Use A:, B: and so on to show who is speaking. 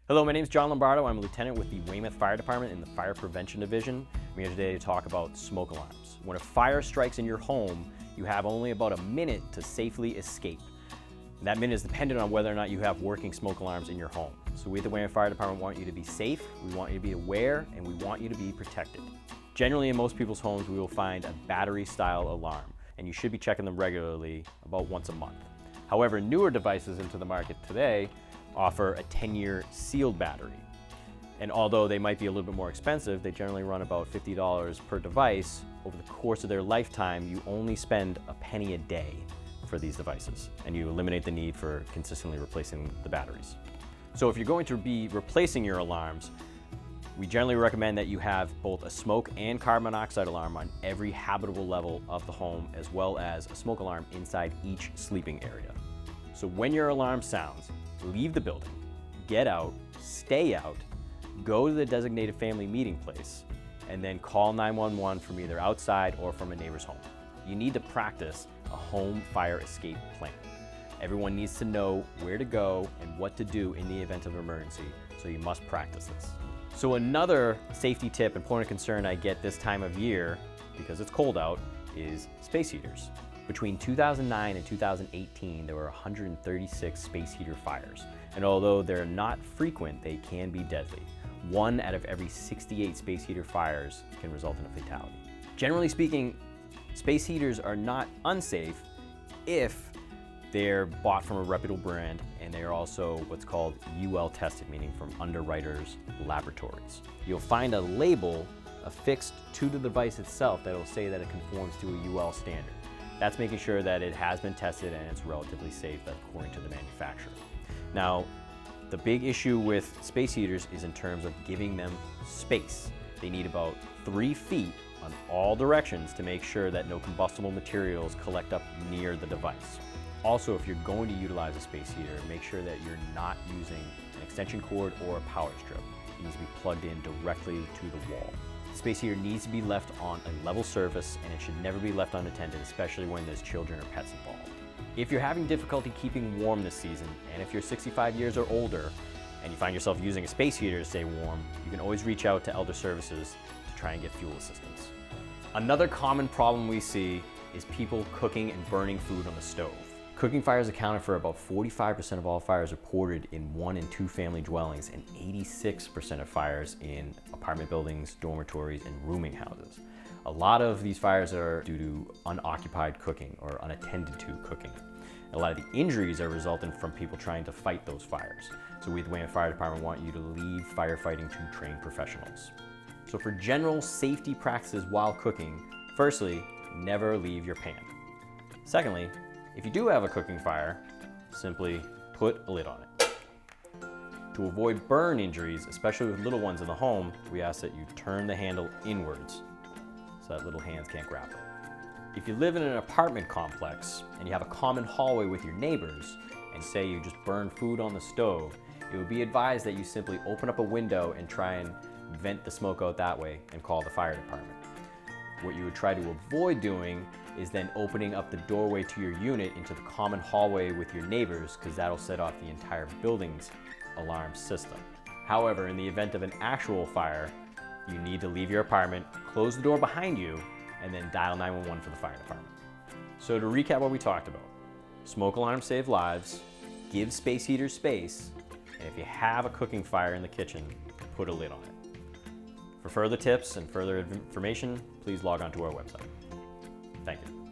A: Hello, my name is John Lombardo. I'm a lieutenant with the Weymouth Fire Department in the Fire Prevention Division. I'm here today to talk about smoke alarms. When a fire strikes in your home, you have only about a minute to safely escape. And that minute is dependent on whether or not you have working smoke alarms in your home. So we at the Weymouth Fire Department want you to be safe, we want you to be aware, and we want you to be protected. Generally, in most people's homes, we will find a battery-style alarm, and you should be checking them regularly, about once a month. However, newer devices into the market today offer a 10-year sealed battery. And although they might be a little bit more expensive, they generally run about $50 per device. Over the course of their lifetime, you only spend a penny a day for these devices, and you eliminate the need for consistently replacing the batteries. So if you're going to be replacing your alarms, we generally recommend that you have both a smoke and carbon monoxide alarm on every habitable level of the home, as well as a smoke alarm inside each sleeping area. So when your alarm sounds, leave the building, get out, stay out, go to the designated family meeting place, and then call 911 from either outside or from a neighbor's home. You need to practice a home fire escape plan. Everyone needs to know where to go and what to do in the event of emergency, so you must practice this. So another safety tip and point of concern I get this time of year, because it's cold out, is space heaters. Between 2009 and 2018, there were 136 space heater fires. And although they're not frequent, they can be deadly. 1 out of every 68 space heater fires can result in a fatality. Generally speaking, space heaters are not unsafe if they're bought from a reputable brand and they are also what's called UL tested, meaning from underwriters' laboratories. You'll find a label affixed to the device itself that will say that it conforms to a UL standard. That's making sure that it has been tested and it's relatively safe according to the manufacturer. Now, the big issue with space heaters is in terms of giving them space. They need about 3 feet on all directions to make sure that no combustible materials collect up near the device. Also, if you're going to utilize a space heater, make sure that you're not using an extension cord or a power strip. It needs to be plugged in directly to the wall. The space heater needs to be left on a level surface, and it should never be left unattended, especially when there's children or pets involved. If you're having difficulty keeping warm this season, and if you're 65 years or older, and you find yourself using a space heater to stay warm, you can always reach out to Elder Services to try and get fuel assistance. Another common problem we see is people cooking and burning food on the stove. Cooking fires accounted for about 45% of all fires reported in 1- and 2-family dwellings and 86% of fires in apartment buildings, dormitories, and rooming houses. A lot of these fires are due to unoccupied cooking or unattended to cooking. A lot of the injuries are resulting from people trying to fight those fires. So we at the Weymouth Fire Department want you to leave firefighting to trained professionals. So for general safety practices while cooking, firstly, never leave your pan. Secondly, if you do have a cooking fire, simply put a lid on it. To avoid burn injuries, especially with little ones in the home, we ask that you turn the handle inwards so that little hands can't grab it. If you live in an apartment complex and you have a common hallway with your neighbors, and say you just burn food on the stove, it would be advised that you simply open up a window and try and vent the smoke out that way and call the fire department. What you would try to avoid doing is then opening up the doorway to your unit into the common hallway with your neighbors, because that'll set off the entire building's alarm system. However, in the event of an actual fire, you need to leave your apartment, close the door behind you, and then dial 911 for the fire department. So to recap what we talked about, smoke alarms save lives, give space heaters space, and if you have a cooking fire in the kitchen, put a lid on it. For further tips and further information, please log on to our website. Thank you.